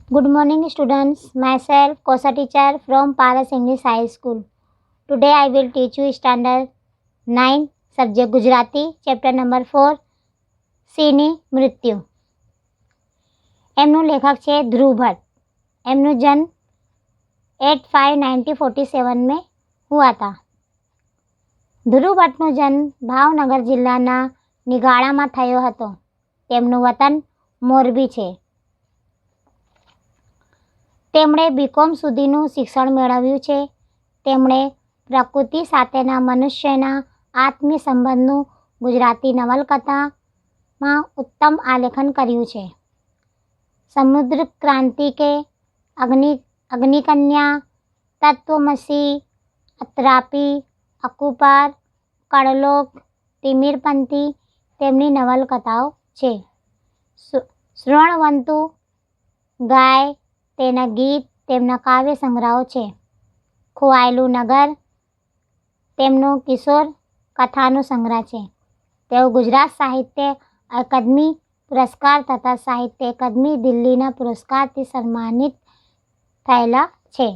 Good morning, students. Myself, Kosa teacher from Paras English High School. Today I will teach you Standard 9, Subject Gujarati, Chapter number 4, સિંહની મૃત્યુ. એમનું લેખક છે ધ્રુવ ભટ્ટ. એમનું જન્મ 8/5/1947 में हुआ था. ધ્રુવ ભટ્ટનો જન્મ ભાવનગર જિલ્લાના નિગાળામાં થયો હતો. તેમનું વતન મોરબી છે. તેમણે બીકોમ સુધીનું શિક્ષણ મેળવ્યું છે. તેમણે પ્રકૃતિ સાથેના મનુષ્યના આત્મીય સંબંધનું ગુજરાતી નવલકથામાં ઉત્તમ આલેખન કર્યું છે. સમુદ્ર ક્રાંતિ કે અગ્નિકન્યા, તત્વમસી, અત્રાપી, અકુપાર, કળલોક, તિમિરપંથી તેમની નવલકથાઓ છે. શ્રવણવંતુ, ગાય, તેના ગીત તેમના કાવ્ય સંગ્રહો છે. ખોવાયેલું નગર તેમનો કિશોર કથાનો સંગ્રહ છે. તેઓ ગુજરાત સાહિત્ય અકાદમી પુરસ્કાર તથા સાહિત્ય અકાદમી દિલ્હીના પુરસ્કારથી સન્માનિત થયેલા છે.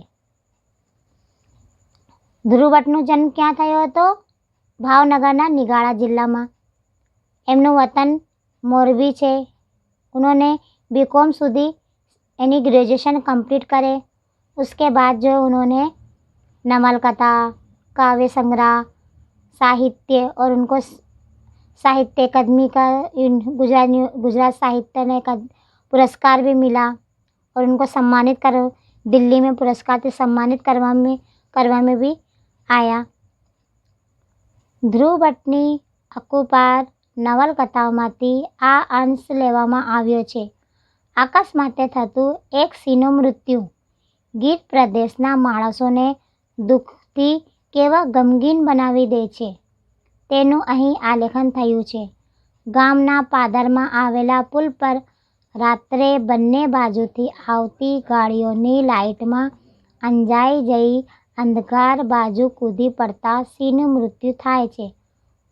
ધ્રુવ ભટ્ટનો જન્મ ક્યાં થયો હતો? ભાવનગરના નિગાળા जिला એમનું વતન મોરબી છે. उन्होंने बीकॉम સુધી यानी ग्रेजुएशन कंप्लीट करे. उसके बाद जो उन्होंने नवलकथा, काव्य संग्रह, साहित्य और उनको साहित्य अकादमी का गुजरात साहित्य ने पुरस्कार भी मिला और उनको सम्मानित कर दिल्ली में पुरस्कार से सम्मानित करवा में भी आया. ધ્રુવ ભટ્ટની અકુપાર નવલકથાઓમાંથી આ અંશ લેવામાં આવ્યો છે. અકસ્માતે થતું એક સિંહનું મૃત્યુ ગીર પ્રદેશના માણસોને દુઃખથી કેવા ગમગીન બનાવી દે છે તેનું અહીં આલેખન થયું છે. ગામના પાદરમાં આવેલા પુલ પર રાત્રે બંને બાજુથી આવતી ગાડીઓની લાઇટમાં અંજાઈ જઈ અંધકાર બાજુ કૂદી પડતા સિંહનું મૃત્યુ થાય છે.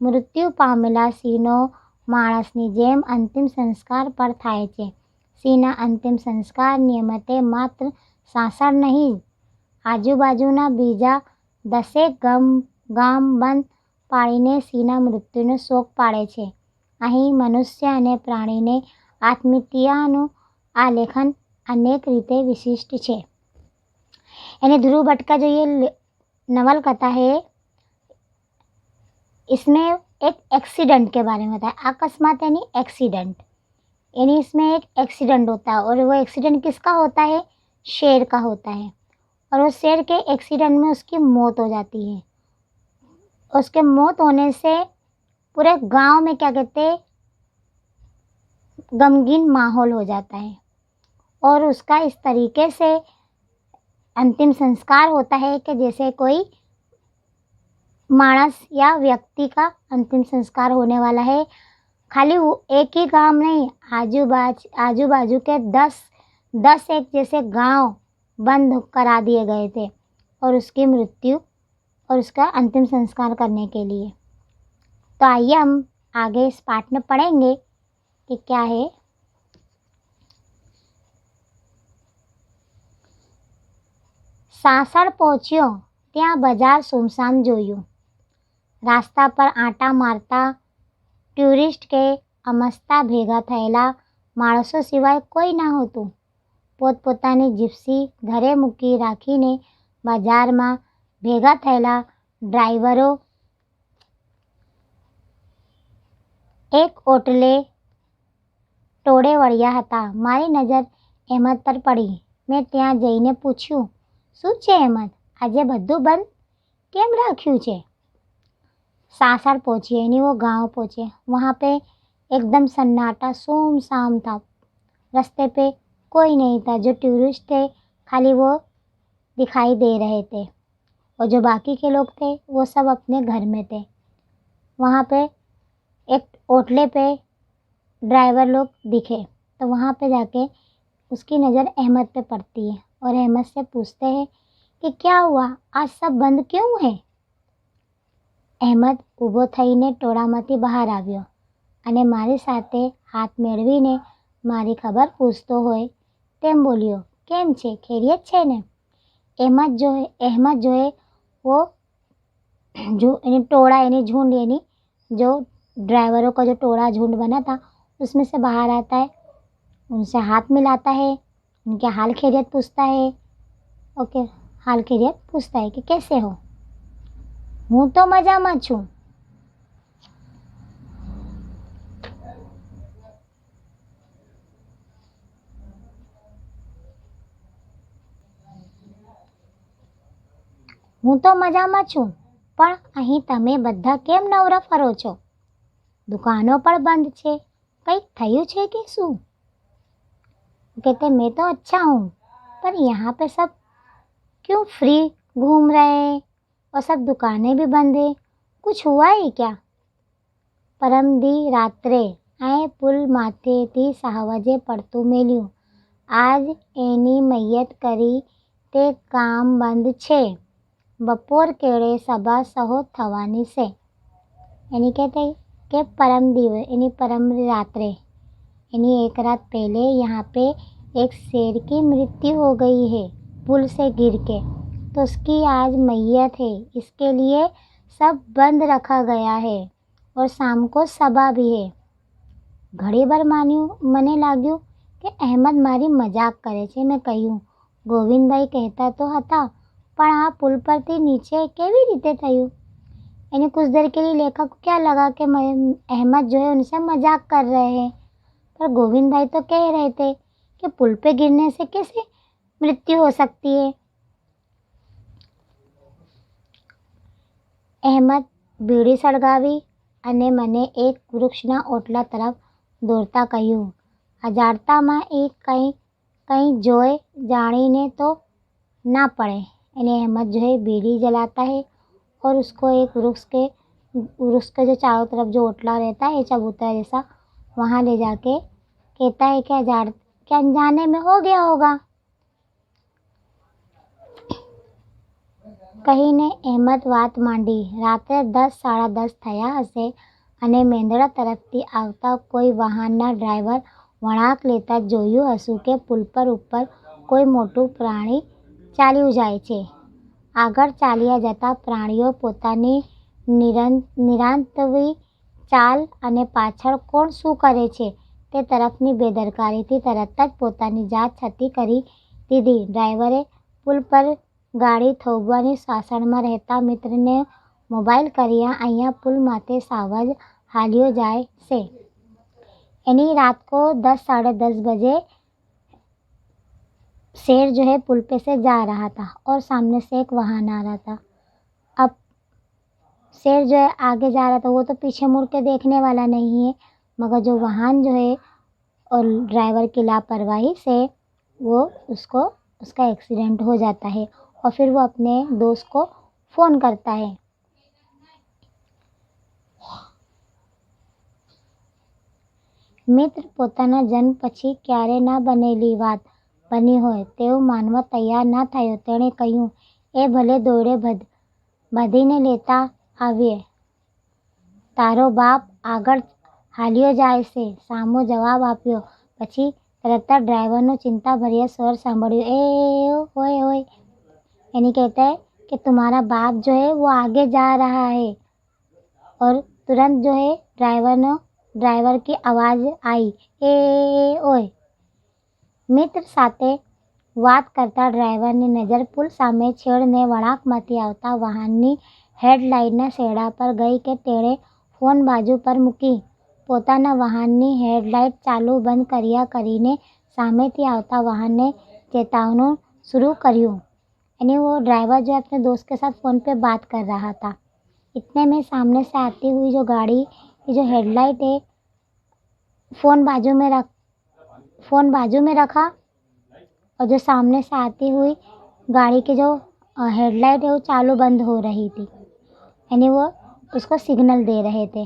મૃત્યુ પામેલા સિંહનો માણસની જેમ અંતિમ સંસ્કાર પર થાય છે. સિંહના અંતિમ સંસ્કાર નિયમિતે માત્ર સાસણ નહીં, આજુબાજુના બીજા 10 ગામ બંધ પાડીને સિંહના મૃત્યુનો શોક પાડે છે. અહીં મનુષ્ય અને પ્રાણીને આત્મીયતાનું આલેખન अनेक રીતે विशिष्ट છે. यानी ध्रुव भट्ट का जो ये नवलकथा है, इसमें एक एक्सीडेंट के बारे में बताया. अकस्मात यानी एक्सीडेंट, यानी इसमें एक एक्सीडेंट होता है और वो एक्सीडेंट किसका होता है? शेर का होता है. और उस शेर के एक्सीडेंट में उसकी मौत हो जाती है. उसके मौत होने से पूरे गांव में क्या कहते हैं, गमगीन माहौल हो जाता है और उसका इस तरीके से अंतिम संस्कार होता है कि जैसे कोई मानस या व्यक्ति का अंतिम संस्कार होने वाला है. खाली वो एक ही गांव नहीं, आजू बाजू के 10 एक जैसे गांव बंद करा दिए गए थे और उसकी मृत्यु और उसका अंतिम संस्कार करने के लिए. तो आइए हम आगे इस पाठ में पढ़ेंगे कि क्या है. સાસણ પહોંચ્યો ત્યાં બજાર સુમસામ જોયું. રાસ્તા પર આંટા મારતા ટુરિસ્ટ કે અમસ્તા ભેગા થયેલા માણસો સિવાય કોઈ ના હોતું. પોતપોતાની જીપ્સી ઘરે મૂકી રાખીને બજારમાં ભેગા થયેલા ડ્રાઈવરો એક ઓટલે ટોળે વળ્યા હતા. મારી નજર અહેમદ પર પડી. મેં ત્યાં જઈને પૂછ્યું, શું છે અહેમદ, આજે બધું બંધ કેમ રાખ્યું છે? सासण पहुँचे यानी वो गांव पहुँचे. वहाँ पे एकदम सन्नाटा सुमसाम था. रास्ते पे कोई नहीं था. जो टूरिस्ट थे खाली वो दिखाई दे रहे थे और जो बाकी के लोग थे वो सब अपने घर में थे. वहाँ पे एक होटले पे ड्राइवर लोग दिखे तो वहाँ पे जाके उसकी नज़र अहमद पे पड़ती है और अहमद से पूछते हैं कि क्या हुआ, आज सब बंद क्यों है? અહેમદ ઊભો થઈને ટોળામાંથી બહાર આવ્યો અને મારી સાથે હાથ મેળવીને મારી ખબર પૂછતો હોય તેમ બોલ્યો કેમ છે, ખૈરિયત છે ને? अहमद जो है वो जो यानी टोला यानी झुंड यानी जो ड्राइवरों का जो टोला झुंड बना था उसमें से बाहर आता है, उनसे हाथ मिलाता है, उनके हाल खैरियत पूछता है। ओके, हाल खैरियत पूछता है कि कैसे हो? હું તો મજામાં છું। હું તો મજામાં છું, પણ અહીં તમે બધા કેમ નવરા ફરો છો? દુકાનો પણ બંધ છે, કંઈક થયું છે કે શું? कहते मैं तो अच्छा हूँ, पर यहाँ पे सब क्यों फ्री घूम रहे हैं और सब दुकानें भी बंद है, कुछ हुआ है क्या? પરમદી રાત્રે આ પુલ માથેથી 6 વાગે પડતું મેલ્યું, આજ એની મૈયત કરી તે કામ બંધ છે, બપોર કેળે સભા સહો થવાની છે। यानी कहते हैं कि परम दिवस यानी परम रात्रे यानी एक रात पहले यहाँ पे एक शेर की मृत्यु हो गई है पुल से गिर के, तो उसकी आज मैयत है, इसके लिए सब बंद रखा गया है और शाम को सभा भी है। ઘણી વાર મને લાગ્યું કે અહેમદ મારી મજાક કરે છે। મેં કહ્યું, ગોવિંદભાઈ કહેતા તો હતા, પણ આ પુલ પરથી નીચે કેવી રીતે થયું? यानी कुछ देर के लिए लेखक को क्या लगा कि अहमद जो है उनसे मजाक कर रहे हैं, पर गोविंद भाई तो कह रहे थे कि पुल पे गिरने से कैसे मृत्यु हो सकती है। अहमद બીડી સળગાવી અને મને એક વૃક્ષના ઓટલા તરફ દોરતા કહ્યું, અજાણતામાં એ કંઈ જોઈ જાણીને તો ना पड़े। यानी अहमद जो है बीड़ी जलाता है और उसको एक वृक्ष के जो चारों तरफ जो ओटला रहता है चबूतरा जैसा, वहाँ ले जाके कहता है कि अनजाने में हो गया होगा। કહીને અહેમદ વાત માંડી। રાત્રે 10 સાડા 10 થયા હશે અને મેંદડા તરફથી આવતા કોઈ વાહનના ડ્રાઈવર વળાંક લેતા જોયું હશું કે પુલ પર ઉપર કોઈ મોટું પ્રાણી ચાલ્યું જાય છે। આગળ ચાલ્યા જતા પ્રાણીઓ પોતાની નિરાંતવી ચાલ અને પાછળ કોણ શું કરે છે તે તરફની બેદરકારીથી તરત જ પોતાની જાત છતી કરી દીધી। ડ્રાઈવરે પુલ પર ગાડી થોભવાની સાસણમાં રહેતા મિત્રને મોબાઈલ કર્યા, અહીંયા પુલ માથે સાવજ હાલ્યો જાય છે। यानी रात को 10 साढ़े 10 बजे शेर जो है पुल पे से जा रहा था और सामने से एक वाहन आ रहा था। अब शेर जो है आगे जा रहा था, वो तो पीछे मुड़ के देखने वाला नहीं है, मगर जो वाहन जो है और ड्राइवर की लापरवाही से वो उसका एक्सीडेंट हो जाता है और फिर वो अपने दोस्त को फ़ोन करता है। મિત્ર પોતાના જન્મ પછી ક્યારે ના બનેલી વાત બની હોય તેવું માનવા તૈયાર ના થયો। તેણે કહ્યું, એ ભલે દોડે બાંધીને લેતા આવીએ, તારો બાપ આગળ હાલ્યો જાય છે, સામો જવાબ આપ્યો। પછી તરત જ ડ્રાઈવરનો ચિંતાભર્યા સ્વર સાંભળ્યો, ए ओए ओए। यानी कहता है कि तुम्हारा बाप जो है वो आगे जा रहा है, और तुरंत जो है ड्राइवर की आवाज़ आई, ए ओए। મિત્ર સાથે વાત કરતા ડ્રાઈવરની નજર પુલ સામે છેડને વળાંકમાંથી આવતા વાહનની હેડલાઇટના શેડા પર ગઈ કે તેણે ફોન બાજુ પર મૂકી પોતાના વાહનની હેડલાઇટ ચાલુ બંધ કર્યા કરીને સામેથી આવતા वाहन ने चेतावनी शुरू કર્યું। यानी वो ड्राइवर जो अपने दोस्त के साथ फ़ोन पे बात कर रहा था, इतने में सामने से आती हुई जो गाड़ी की जो हेडलाइट है, फ़ोन बाजू में रखा और जो सामने से आती हुई गाड़ी की जो हेडलाइट है वो चालू बंद हो रही थी। यानी वो उसको सिग्नल दे रहे थे।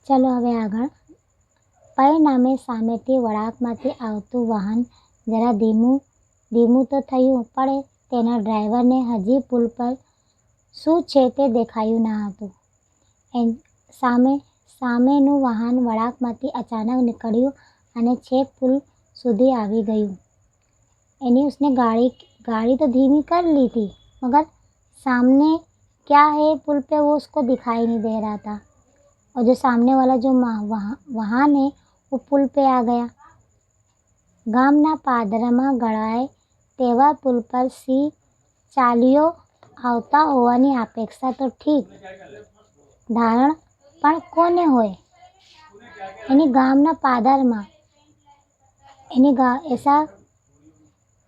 चलो હવે આગળ। પરિણામે સામેથી વળાંકમાંથી આવતું વાહન જરા ધીમું તો થયું, પણ તેના ડ્રાઈવરને હજી પુલ પર શું છે તે દેખાયું ન હતું। સામેનું વાહન વળાંકમાંથી અચાનક નીકળ્યું અને છેક पुल સુધી આવી ગયું। उसने गाड़ी तो धीमी कर ली थी, मगर सामने क्या है पुल पे वो उसको दिखाई नहीं दे रहा था, और जो सामने वाला जो वाहन है वो पुल पे आ गया। ગામના પાદરમાં ગળાય તેવા પુલ પર સિંહ ચાલ્યો આવતા હોવાની અપેક્ષા તો ઠીક, ધારણ પણ કોને હોય? ગામના પાદરમાં ऐसा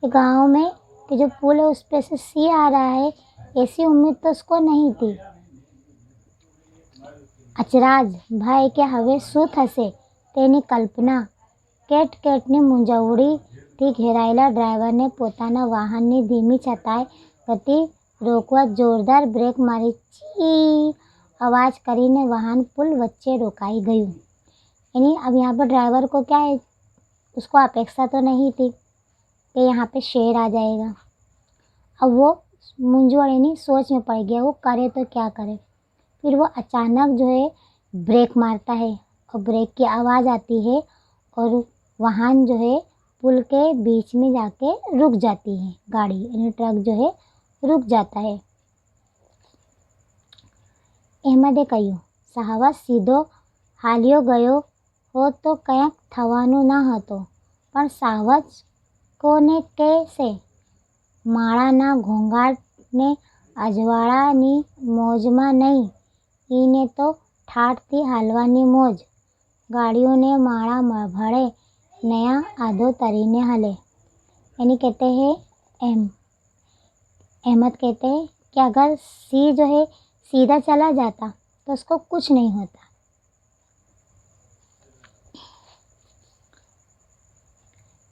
गांव में कि जो पुल है उस पे से सिंह आ रहा है, ऐसी उम्मीद तो उसको नहीं थी। अचराज भाई के हवे શું થશે તેની કલ્પના કેટકેટની મૂંઝવણીથી ઘેરાયેલા ડ્રાઈવરને પોતાના વાહનની ધીમી છતાંય ગતિ રોકવા જોરદાર બ્રેક મારી છી आवाज़ કરીને वाहन पुल वच्चे रोकाई गયું। अब यहाँ पर ड्राइवर को क्या है, उसको अपेक्षा तो नहीं थी कि यहाँ पे शेर आ जाएगा। अब वो मूंझवण सोच में पड़ गया, वो करे तो क्या करे। फिर वो अचानक जो है ब्रेक मारता है और ब्रेक की आवाज़ आती है और वाहन जो है पुल के बीच में जाके रुक जाती है, गाड़ी यानी ट्रक जो है रुक जाता है। अहमदे કહ્યું, સાહવા સીધો હાલ્યો ગયો હોત તો કંઈક થવાનું ન હતું, પણ સાવજ કોને કહેશે? માળાના ઘોંઘાટને અજવાળાની મોજમાં નહીં, એને તો ઠાઠથી હાલવાની મોજ। गाड़ियों माड़ा भरे नया आधो तरीने हले। यानी कहते हैं अहमद कहते हैं कि अगर सिंह जो है सीधा चला जाता तो उसको कुछ नहीं होता।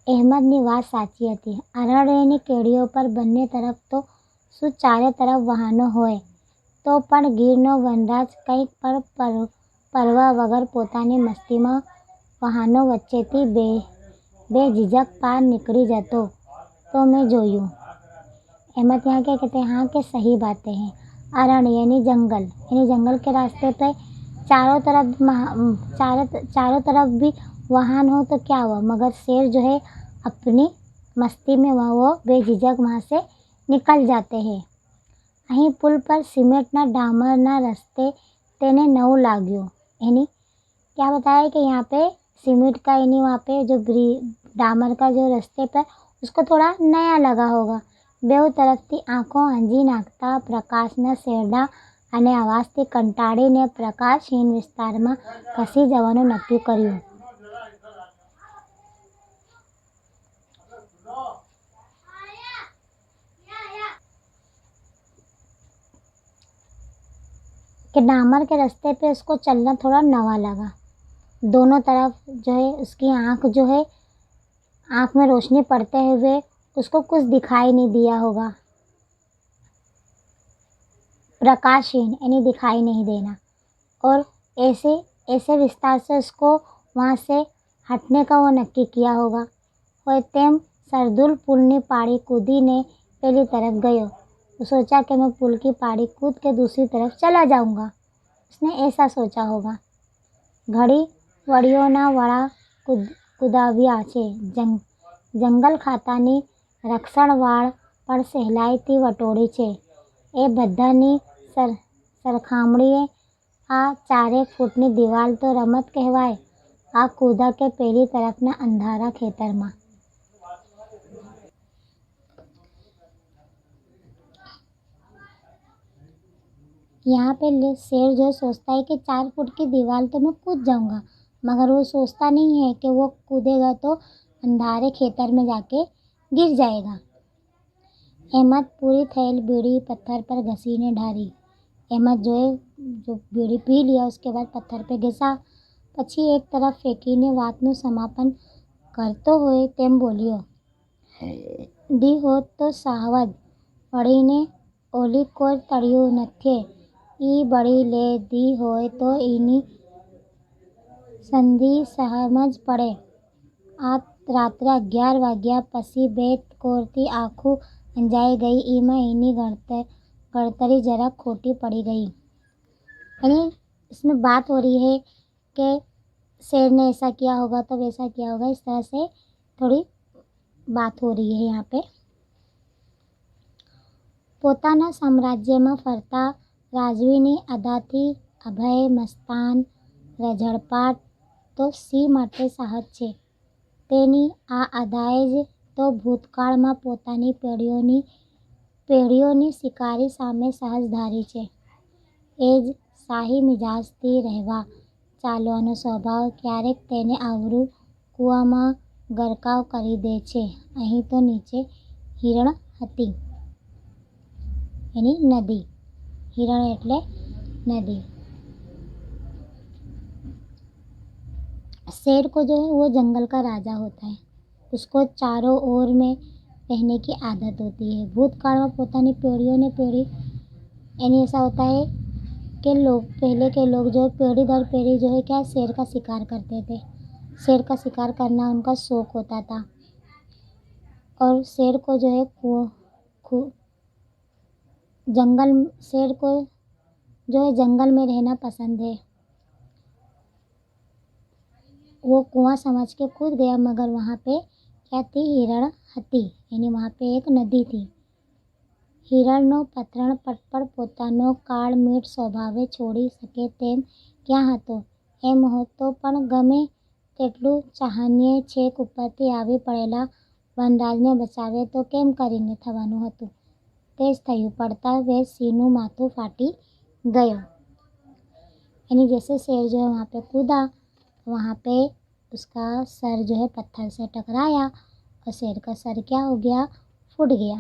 અહેમદની વાત સાચી હતી। અરણ્યની કેડીઓ પર બંને તરફ તો શું ચારે તરફ વાહનો હોય તો પણ ગીરનો વનરાજ કંઈક પણ પરવા વગર પોતાની મસ્તીમાં વાહનો વચ્ચેથી બેઝિઝક પાર निकली જતો तो मैं જોયું। अहमद यहाँ क्या कहते हैं, हाँ कि सही बातें हैं। अरण्य यानी जंगल के रास्ते पे चारों तरफ भी वाहन हो तो क्या हुआ, मगर शेर जो है अपनी मस्ती में वो बेझिझक वहाँ से निकल जाते हैं। અહીં પુલ पर सीमेंटના डामरना रस्ते तेने नव लाग्यो। यानी क्या बताया कि यहाँ पे सीमेंट का यानी वहाँ पे जो डामर का जो रास्ते पर उसको थोड़ा नया लगा होगा। बेउ तरफથી આંખો આંજી નાખતા પ્રકાશના શેરડા અને અવાજથી કંટાળીને પ્રકાશહીન વિસ્તારમાં ખસી જવાનું નક્કી કર્યું। कि डामर के रास्ते पे उसको चलना थोड़ा नवा लगा। दोनों तरफ जो है उसकी आँख जो है, आँख में रोशनी पड़ते हुए उसको कुछ दिखाई नहीं दिया होगा। प्रकाशहीन यानी दिखाई नहीं देना, और ऐसे विस्तार से उसको वहाँ से हटने का वो नक्की किया होगा। और तेम सरदुल पुलनी पाड़ी कूदीने पहली तरफ गयो। वो सोचा कि मैं पुल की पाड़ी कूद के दूसरी तरफ चला जाऊंगा, उसने ऐसा सोचा होगा। घड़ी वड़ियोना वड़ा કુદાવ્યા છે। જંગલ ખાતાની રક્ષણવાળ પણ સહેલાઈથી વટોળી છે। એ બધાની સરખામણીએ આ 4 ફૂટની દિવાલ તો રમત કહેવાય। આ કૂદા કે પેલી તરફના અંધારા ખેતરમાં। यहाँ पे शेर जो सोचता है कि 4 फुट की दीवार तो मैं कूद जाऊंगा, मगर वो सोचता नहीं है कि वो कूदेगा तो अंधारे खेतर में जाके गिर जाएगा। अहमद पूरी थैल बीड़ी पत्थर पर घसीने ढारी। अहमद जो है जो बीड़ी पी लिया उसके बाद पत्थर पे घिसा, પછી એક તરફ ફેંકીને વાતનું સમાપન કરતો હોય તેમ બોલ્યો, દી હોત તો સાવજ વળીને ઓલી કોઈ તળિયું નથે, ઈ બળી લે દી હોય તો એની સંધિ સહજ પડે। આ રાત્રે 11 વાગ્યા પછી બેત કોરતી આંખું અંજાઈ ગઈ, એમાં એની गणतरी जरा खोटी पड़ी गई। यानी इसमें बात हो रही है कि शेर ने ऐसा किया होगा तो वैसा किया होगा, इस तरह से थोड़ी बात हो रही है यहाँ पे। પોતાના સામ્રાજ્યમાં ફરતા રાજવીની અદાથી અભય મસ્તાન રઝળપાટ તો સિંહ માટે સાહસ છે. તેની આ અદાએ જ તો ભૂતકાળમાં પોતાની પેઢીઓની શિકારી સામે સાહસ ધારી છે. એ જ શાહી મિજાજથી રહેવા ચાલવાનો સ્વભાવ ક્યારેક તેને આવરું કૂવામાં ગરકાવ કરી દે છે. અહીં તો નીચે હિરણ હતી, यानी नदी। हिरण एटले नदी। शेर को जो है वो जंगल का राजा होता है। उसको चारों ओर में रहने की आदत होती है। भूतकाल में पोतानी पेढ़ीओं ने पेढ़ी यानी ऐसा होता है कि पहले के लोग जो है पीढ़ी दर पीढ़ी जो है क्या शेर का शिकार करते थे। शेर का शिकार करना उनका शौक होता था और शेर को जो है शेर को जो है जंगल में रहना पसंद है। वो कुआं समझ के कूद गया, मगर वहाँ पे क्या थी? हिरण हती, यानी वहाँ पे एक नदी थी। हिरणનો પતરણ પટ પર પોતાનો કાળમીટ સ્વભાવે છોડી શકે તેમ ક્યાં હતો? એમ હોતો પણ ગમે તેટલું ચાહનીએ છેક ઉપરથી આવી પડેલા વનરાજને બચાવે તો કેમ કરીને થવાનું હતું? તે જ થયું। પડતા વેત સિંહનું માથું फाटी गयो। यानी जैसे शेर जो है वहाँ पे कूदा, वहाँ पे उसका सर जो है पत्थर से टकराया और शेर का सर क्या हो गया? फूट गया।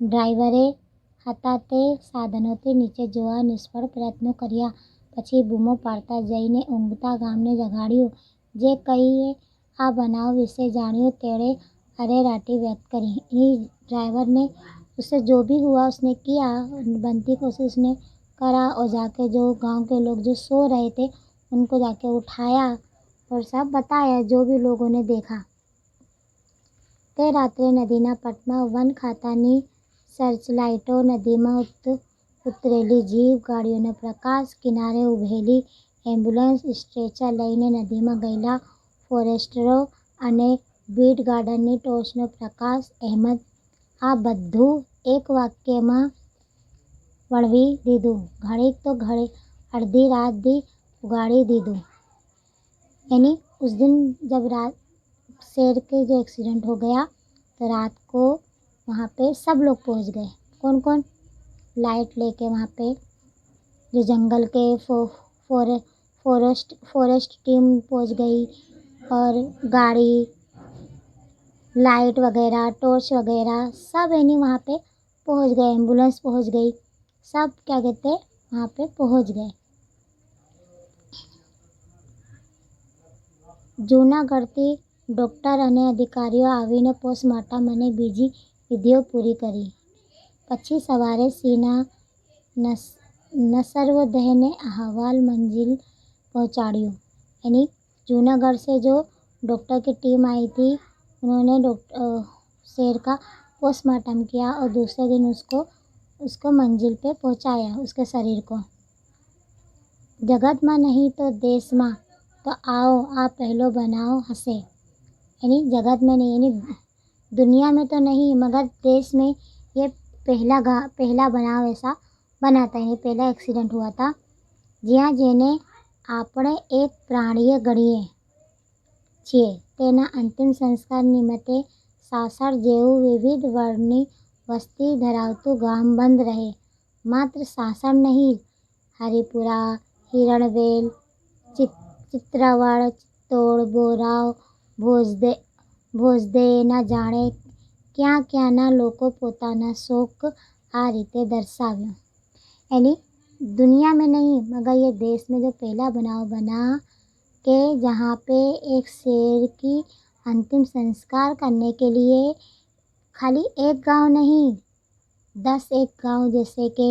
ડ્રાઈવરે હતા તે સાધનોથી નીચે જોવા નિષ્ફળ પ્રયત્નો કર્યા, પછી બૂમો પાડતા જઈને ઊંઘતા ગામને જગાડ્યું। જે કઈએ આ બનાવ વિશે જાણ્યું તેણે अरेराटी व्यक्त करी। ड्राइवर ने उससे जो भी हुआ उसने किया, बनती कोशिश उसने करा और जाके जो गांव के लोग जो सो रहे थे उनको जाके उठाया और सब बताया जो भी लोगों ने देखा। ते रात्रे नदीना पटમાં વન ખાતાની સર્ચલાઇટો, નદીમાં ઉતરેલી જીપ ગાડીઓનો પ્રકાશ, કિનારે ઊભેલી એમ્બ્યુલન્સ, સ્ટ્રેચર લઈને નદીમાં ગયેલા ફોરેસ્ટરો અને બીટ ગાર્ડનની ટોર્ચનો પ્રકાશ, અહેમદ આ બધું એક વાક્યમાં વળવી દીધું। ઘડીક તો અડધી રાત दी उगाड़ी दीधું। यानी उस दिन जब शेर के जो एक्सीडेंट हो गया तो रात को वहाँ पे सब लोग पहुँच गए। कौन कौन? लाइट लेके वहाँ पे जो जंगल के फॉरेस्ट टीम पहुँच गई और गाड़ी, लाइट वगैरह, टॉर्च वगैरह सब यानी वहाँ पे पहुँच गए। एम्बुलेंस पहुँच गई, सब क्या कहते वहाँ पे पहुँच गए। જૂનાગઢથી ડૉક્ટર અને અધિકારીઓ આવીને પોસ્ટમોર્ટમ અને બીજી વિધિઓ પૂરી કરી। પછી સવારે સિંહના નસર્વદેહને अहवाल मंजिल पहुँचाड़ियो। यानी जूनागढ़ से जो डॉक्टर की टीम आई थी उन्होंने शेर का पोस्टमार्टम किया और दूसरे दिन उसको मंजिल पे पहुँचाया, उसके शरीर को। जगत में नहीं तो देश में तो आओ आ पहलो बनाव हसे। यानी जगत में नहीं, यानी दुनिया में तो नहीं मगर देश में ये पहला बनाव ऐसा बना था, यानी पहला एक्सीडेंट हुआ था જ્યાં જેને આપણે એક પ્રાણીએ ગણીએ છીએ તેના અંતિમ સંસ્કાર નિમિત્તે સાસણ જેવું વિવિધ વર્ણની વસ્તી ધરાવતું ગામ બંધ રહે। માત્ર સાસણ નહીં, હરિપુરા, હિરણવેલ, ચિત્રવડ, ચિત્તોડ, બોરાવ, ભોજદે ન જાણે ક્યાં ક્યાંના લોકો પોતાના શોક આ રીતે દર્શાવ્યો। यानी दुनिया में नहीं मगर ये देश में जो पहला बनाव बना कि जहाँ पे एक शेर की अंतिम संस्कार करने के लिए खाली एक गांव नहीं 10 एक गांव जैसे कि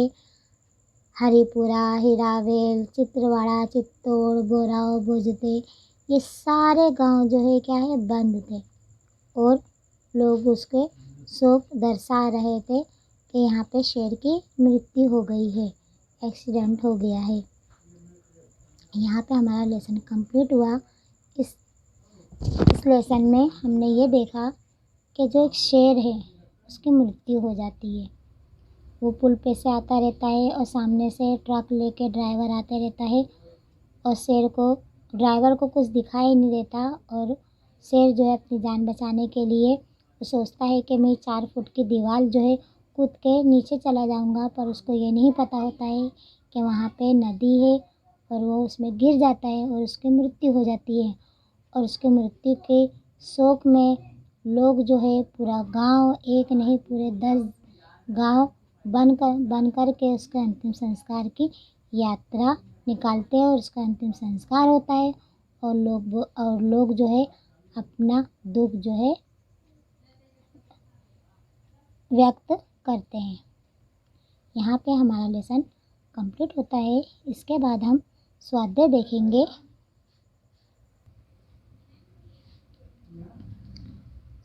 हरिपुरा, हिरावेल, चित्रवाड़ा, चित्तौड़, बोराव, भोजदे, ये सारे गांव जो है क्या है बंद थे और लोग उसके शोक दर्शा रहे थे कि यहाँ पे शेर की मृत्यु हो गई है, एक्सीडेंट हो गया है। यहाँ पे हमारा लेसन कंप्लीट हुआ। इस लेसन में हमने ये देखा कि जो एक शेर है उसकी मृत्यु हो जाती है। वो पुल पे से आता रहता है और सामने से ट्रक लेके ड्राइवर आते रहता है और शेर को ड्राइवर को कुछ दिखाई नहीं देता और शेर जो है अपनी जान बचाने के लिए वो सोचता है कि मैं 4 फुट की दीवार जो है कूद के नीचे चला जाऊंगा, पर उसको ये नहीं पता होता है कि वहाँ पे नदी है और वो उसमें गिर जाता है और उसकी मृत्यु हो जाती है। और उसकी मृत्यु के शोक में लोग जो है पूरा गांव, एक नहीं पूरे 10 गांव बन कर के उसके अंतिम संस्कार की यात्रा निकालते हैं और उसका अंतिम संस्कार होता है और लोग जो है अपना दुख जो है व्यक्त करते हैं। यहाँ पे हमारा लेसन कंप्लीट होता है। इसके बाद हम स्वाध्याय देखेंगे।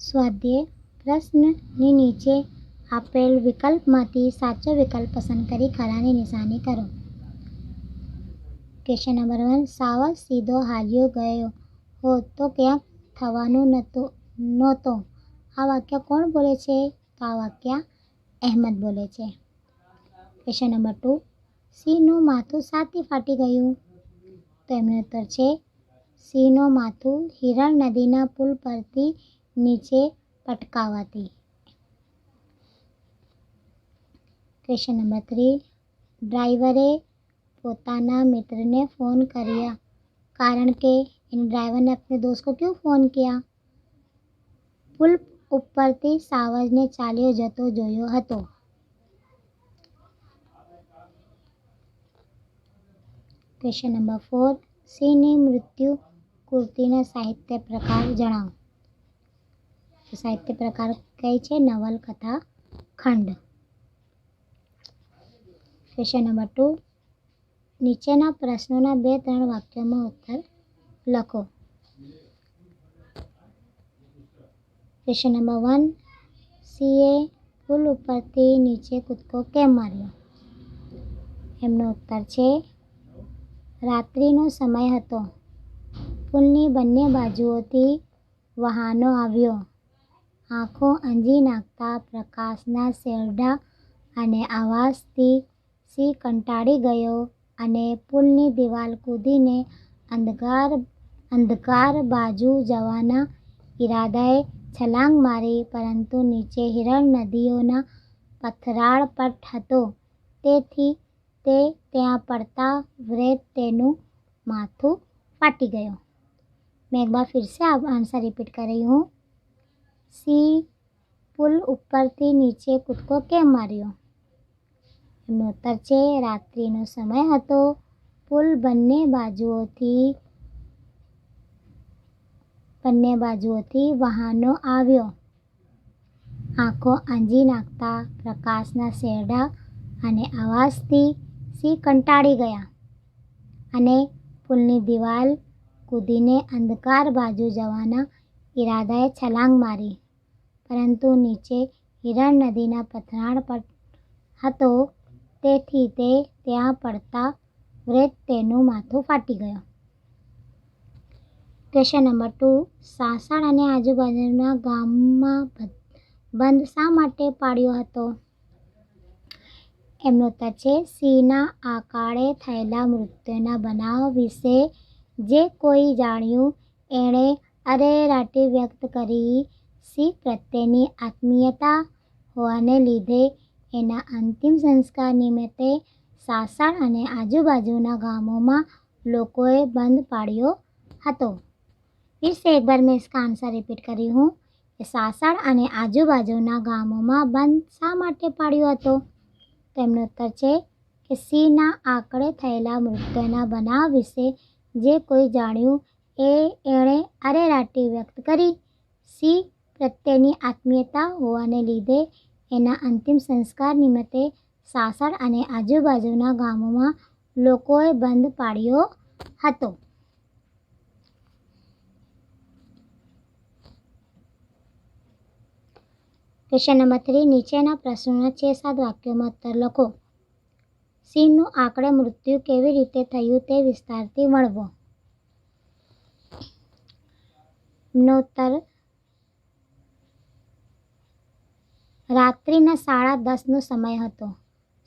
સ્વાધ્યાય પ્રશ્નની નીચે આપેલ વિકલ્પમાંથી સાચો વિકલ્પ પસંદ કરી ખરાની નિશાની કરો. ક્વેશ્ચન નંબર 1, સાવજ સીધો હાલ્યો ગયો હોત તો ક્યાંક થવાનું નહોતો. આ વાક્ય કોણ બોલે છે? તો આ વાક્ય અહેમદ બોલે છે. ક્વેશ્ચન નંબર 2, સિંહનું માથું શાથી ફાટી ગયું? તો એમનો ઉત્તર છે સિંહનું માથું હિરણ નદીના પુલ પરથી નીચે પટકાવાથી. ક્વેશ્ચન નંબર 3, ડ્રાઈવરે પોતાના મિત્રને फ़ोन કર્યા કારણ કે ડ્રાઈવરને अपने दोस्त को क्यों फ़ोन किया? પુલ ઉપરથી સાવજને ચાલ્યો જતો જોયો હતો. ક્વેશ્ચન નંબર 4, સિંહની મૃત્યુ કૃતિના સાહિત્ય પ્રકાર જણાવો. સાહિત્ય પ્રકાર કઈ છે? નવલકથા ખંડ. ક્વેશ્ચન નંબર 2, નીચેના પ્રશ્નોના 2-3 વાક્યોમાં ઉત્તર લખો. ક્વેશ્ચન નંબર 1, સિંહે પુલ ઉપરથી નીચે કૂદકો કેમ માર્યો? એમનો ઉત્તર છે રાત્રિનો સમય હતો. પુલની બંને બાજુઓથી વહાણો આવ્યો. આંખો અંજી નાખતા પ્રકાશના શેરડા અને અવાજથી સિંહ કંટાળી ગયો અને પુલની દિવાલ કૂદીને અંધકાર બાજુ જવાના ઈરાદાએ છલાંગ મારી, પરંતુ નીચે હિરણ નદીઓના પથરાળ પટ હતો, તેથી તે ત્યાં પડતા વેંત તેનું માથું फाटी गयो. मैं एक बार फिर से आंसर रिपीट कर रही हूँ. सिंह पुल ઉપરથી નીચે કૂદકો કેમ માર્યો? એમનો ઉત્તર છે રાત્રિનો સમય હતો. પુલ બંને બાજુઓથી વહાણો આવ્યો. આંખો આંજી નાખતા પ્રકાશના શેરડા અને અવાજથી સિંહ કંટાળી ગયા અને પુલની દિવાલ કૂદીને અંધકાર બાજુ જવાના ઈરાદાએ છલાંગ મારી, પરંતુ નીચે હિરણ નદીના પથરાળ પટ હતો, તેથી તે ત્યાં પડતા વેંત તેનું માથું ફાટી ગયો. ક્વેશ્ચન નંબર 2, સાસણ અને આજુબાજુના ગામમાં બંધ શા માટે પાડ્યો હતો? એમનો ઉત્તર છે સિંહના અકાળે થયેલા મૃત્યુના બનાવ વિશે જે કોઈ જાણ્યું એણે અરેરાટી વ્યક્ત કરી. સિંહ પ્રત્યેની આત્મીયતા હોવાને લીધે એના અંતિમ સંસ્કાર નિમિત્તે સાસણ અને આજુબાજુના ગામોમાં લોકોએ બંધ પાડ્યો હતો. फिर से एक बार मैं इसका आंसर रिपीट करी हूँ. સાસણ અને આજુબાજુના ગામોમાં બંધ શા માટે પાડ્યો હતો? તો એમનો ઉત્તર છે કે સિંહના આંકડે થયેલા મૃત્યુના બનાવ વિશે જે કોઈ જાણ્યું એણે અરેરાટી વ્યક્ત કરી. સિંહ પ્રત્યેની આત્મીયતા હોવાને લીધે એના અંતિમ સંસ્કાર નિમિત્તે સાસણ અને આજુબાજુના ગામોમાં લોકોએ બંધ પાડ્યો હતો. ક્વેશ્ચન નંબર 3, નીચેના પ્રશ્નોના 6-7 વાક્યોમાં ઉત્તર લખો. સિંહનું આકળે મૃત્યુ કેવી રીતે થયું તે વિસ્તારથી વર્ણવો. નોતર રાત્રિના 10:30નો સમય હતો.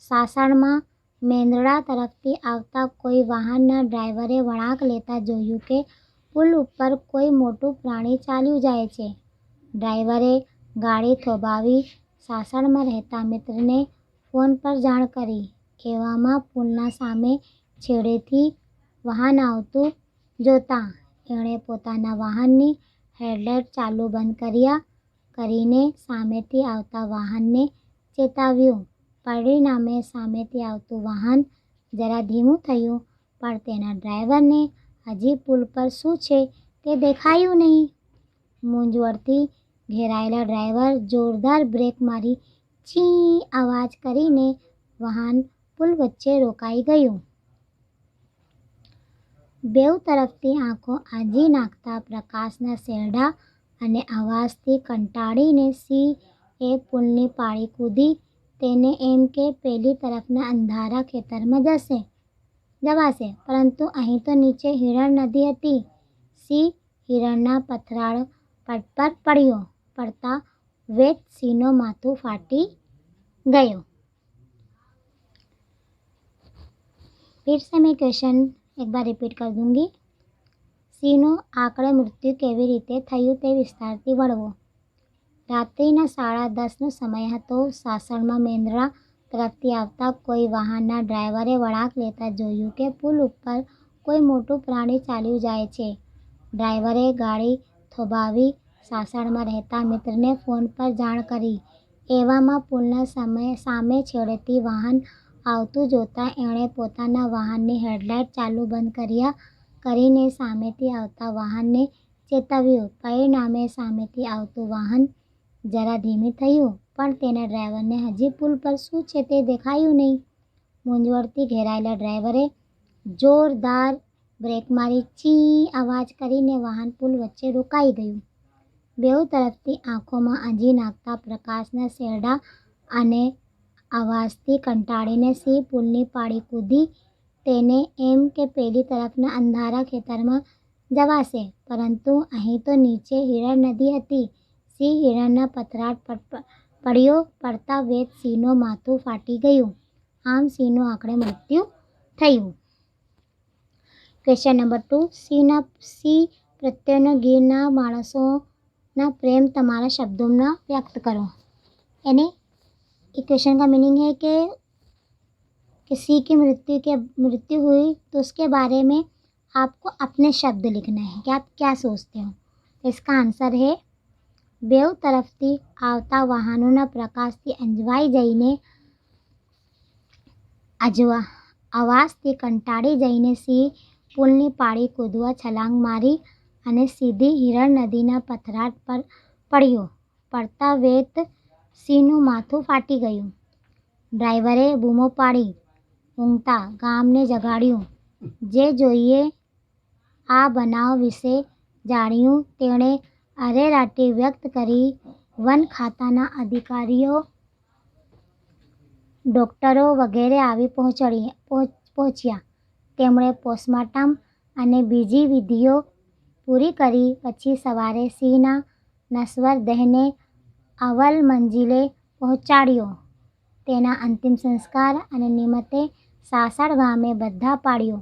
સાસણમાં મેંદરડા તરફથી આવતા કોઈ વાહનના ડ્રાઈવરે વળાંક લેતા જોયું કે પુલ ઉપર કોઈ મોટું પ્રાણી ચાલ્યું જાય છે. ડ્રાઈવરે ગાડી થોભાવી સાસણમાં રહેતા મિત્રને ફોન પર જાણ કરી. એવામાં પુલના સામે છેડેથી વાહન આવતું જોતાં એણે પોતાના વાહનની હેડલાઇટ ચાલુ બંધ કરીને સામેથી આવતા વાહનને ચેતવ્યું. પરિણામે સામેથી આવતું વાહન જરા ધીમું થયું, પણ તેના ડ્રાઈવરને હજી પુલ પર શું છે તે દેખાયું નહીં. મૂંઝવણથી ઘેરાયેલા ડ્રાઈવર જોરદાર બ્રેક મારી ચીં અવાજ કરીને વાહન પુલ વચ્ચે રોકાઈ ગયું. બેઉ તરફથી આંખો આંજી નાખતા પ્રકાશના શેરડા અને અવાજથી કંટાળીને સિંહ એ પુલની પાળી કૂદી તેને એમ કે પેલી તરફના અંધારા ખેતરમાં જવાશે, પરંતુ અહીં તો નીચે હિરણ નદી હતી. સિંહ હિરણના પથરાળ પટ પર પડ્યો. પડતા વેંત સિંહનું માથું ફાટી ગયું. फिर से मैं क्वेश्चन एक बार रिपीट कर दूंगी. સિંહનું આકળે મૃત્યુ કેવી રીતે થયું તે વિસ્તારથી વર્ણવો. રાત્રિના 10:30નો સમય હતો. સાસણમાં મેંદરડા તરફથી આવતા કોઈ વાહનના ડ્રાઈવરે વળાંક લેતા જોયું કે પુલ ઉપર કોઈ મોટું પ્રાણી ચાલ્યું જાય છે. ડ્રાઈવરે ગાડી થોભાવી સાસણમાં રહેતા મિત્રને ફોન પર જાણ કરી. એવામાં પુલના સામે છેડેથી વાહન આવતું જોતાં એણે પોતાના વાહનની હેડલાઇટ ચાલુ બંધ કરીને સામેથી આવતા વાહનને ચેતવ્યું. પરિણામે સામેથી આવતું વાહન જરા ધીમું થયું, પણ તેના ડ્રાઈવરને હજી પુલ પર શું છે તે દેખાયું નહીં. મૂંઝવણથી ઘેરાયેલા ડ્રાઈવરે જોરદાર બ્રેક મારી ચીં અવાજ કરીને વાહન પુલ વચ્ચે રોકાઈ ગયું. બેઉ તરફથી આંખોમાં આંજી નાખતા પ્રકાશના શેરડા અને અવાજથી કંટાળીને સિંહ પુલની પાળી કૂદી તેને એમ કે પેલી તરફના અંધારા ખેતરમાં જવાશે, પરંતુ અહીં તો નીચે હિરણ નદી હતી. સિંહ હિરણના પથરાળ પટ પડ્યો. પડતા વેંત સિંહનું માથું ફાટી ગયું. આમ સિંહનું આકળે મૃત્યુ થયું. Question number 2. સિંહ પ્રત્યેનો ગીરના માણસોના પ્રેમ તમારા शब्दों में व्यक्त करो. यानी क्वेश्चन का मीनिंग है कि सिंह की मृत्यु हुई तो उसके बारे में आपको अपने शब्द लिखना है कि आप क्या सोचते हो. तो इसका आंसर है બેઉ તરફથી આવતા વાહનોના પ્રકાશથી અંજવાઈ જઈને અવાજથી કંટાળી જઈને સિંહ પુલની પાળી કૂદવા છલાંગ મારી અને સીધી હિરણ નદીના પથરાળ પર પડ્યો. પડતા વેંત સિંહનું માથું ફાટી ગયું. ડ્રાઈવરે બૂમો પાડી ઊંઘતા ગામને જગાડ્યું. જે કોઈએ આ બનાવ વિશે જાણ્યું તેણે અરેરાટી વ્યક્ત કરી. વન ખાતાના અધિકારીઓ, ડોક્ટરો વગેરે આવી પહોંચ્યા. તેમણે પોસ્ટમોર્ટમ અને બીજી વિધિઓ પૂરી કરી. પછી સવારે સિંહના નશ્વર દેહને અવ્વલ મંજિલે પહોંચાડ્યો. તેના અંતિમ સંસ્કાર અને નિમિત્તે સાસણ ગામે બધા પાળ્યો.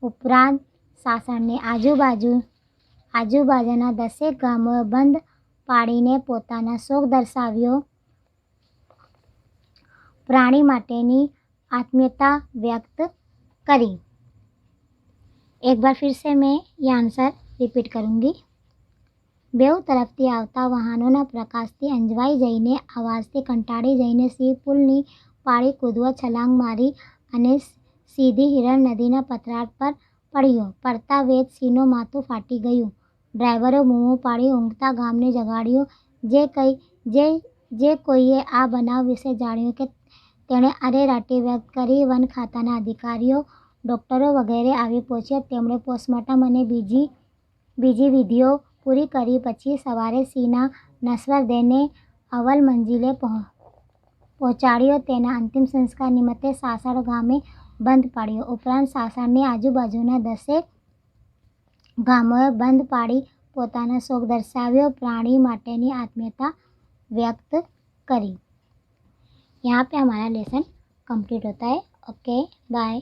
ઉપરાંત સાસણની આજુબાજુના 10 ગામોએ બંધ પાડીને પોતાનો શોક દર્શાવ્યો. प्राणी माटेनी आत्मीयता व्यक्त करी. एक बार फिर से मैं ये आंसर रिपीट करूँगी. बेउ तरफथी आवता वाहनोना प्रकाशथी अंजवाई जईने अवाजथी कंटाळी जईने सिंह पुलनी पाळी कूदवा छलांग मारी अने सीधी हिरण नदीना पथराळ पर पड्यो. પડતા વેંત સિંહનું માથું ફાટી ગયું. ડ્રાઈવરે બૂમો પાડી ઊંઘતા ગામને જગાડ્યું. જે કોઈએ આ બનાવ વિશે જાણ્યું કે તેણે અરેરાટી વ્યક્ત કરી. વન ખાતાના અધિકારીઓ, ડોક્ટરો વગેરે આવી પહોંચ્યા. તેમણે પોસ્ટમોર્ટમ અને બીજી વિધિઓ પૂરી કરી. પછી સવારે સિંહના નશ્વર દેહને અવ્વલ મંજિલે પહોંચાડ્યો. તેના અંતિમ સંસ્કાર નિમિત્તે સાસણ ગામે બંધ પાડ્યો। ઉપરાંત સાસણની આજુબાજુના 10 ગામોએ બંધ પાડી પોતાનો શોક दर्शाव्यो, प्राणी माटेनी आत्मीयता व्यक्त करी। यहाँ पे हमारा लेसन कंप्लीट होता है। Okay, bye.